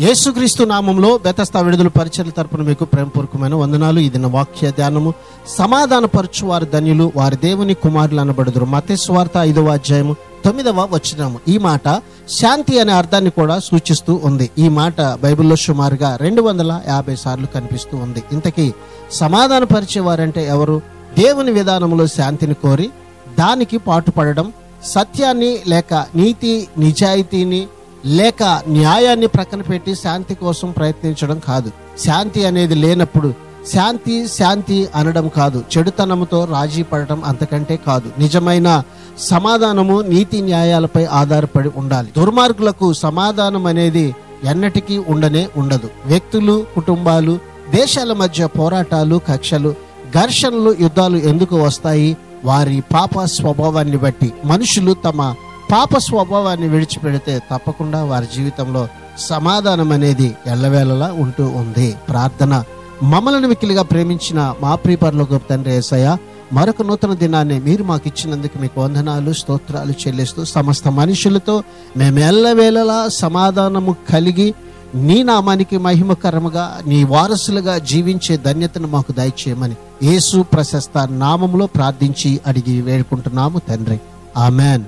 యేసుక్రీస్తు నామంలో బెతస్తా విడుదల పరిచర్ల తరపున మీకు ప్రేమపూర్వకమైన వందనాలు. ఇది నా వాక్య ధ్యానము. సమాధాన పరచు వారి ధన్యులు, వారి దేవుని కుమారులు అనబడుదురు. మత్తయి సువార్త 5వ అధ్యాయము 9వ వచనము. ఈ మాట శాంతి అనే అర్థాన్ని కూడా సూచిస్తూ ఉంది. ఈ మాట బైబిల్లో సుమారుగా 250 సార్లు కనిపిస్తూ ఉంది. ఇంతకీ సమాధాన పరిచే వారంటే ఎవరు? దేవుని విధానంలో శాంతిని కోరి దానికి పాటుపడడం, సత్యాన్ని లేక నీతి నిజాయితీని లేక న్యాయాన్ని ప్రక్కన పెట్టి శాంతి కోసం ప్రయత్నించడం కాదు. శాంతి అనేది లేనప్పుడు శాంతి శాంతి అనడం కాదు. చెడుతనంతో రాజీ పడటం అంతకంటే కాదు. నిజమైన సమాధానము నీతి న్యాయాలపై ఆధారపడి ఉండాలి. దుర్మార్గులకు సమాధానం అనేది ఎన్నటికీ ఉండదు. వ్యక్తులు, కుటుంబాలు, దేశాల మధ్య పోరాటాలు, కక్షలు, ఘర్షణలు, యుద్ధాలు ఎందుకు వస్తాయి? వారి పాప స్వభావాన్ని బట్టి. మనుషులు తమ పాప స్వభావాన్ని విడిచిపెడితే తప్పకుండా వారి జీవితంలో సమాధానం అనేది ఎల్లవేళలా ఉంటూ ఉంది. ప్రార్థన. మమ్మల్ని మిక్కిలిగా ప్రేమించిన మా ప్రియ పరలోకపు తండ్రి యేసయ్య, మరొక నూతన దినాన్ని మీరు మాకు ఇచ్చినందుకు మీకు వందనాలు, స్తోత్రాలు చెల్లిస్తూ సమస్త మనుషులతో మేము ఎల్లవేళలా సమాధానము కలిగి నీ నామానికి మహిమకరముగా నీ వారసులుగా జీవించే ధన్యతను మాకు దయచేయమని యేసు ప్రశస్త నామములో ప్రార్థించి అడిగి వేడుకుంటున్నాము తండ్రి. ఆమెన్.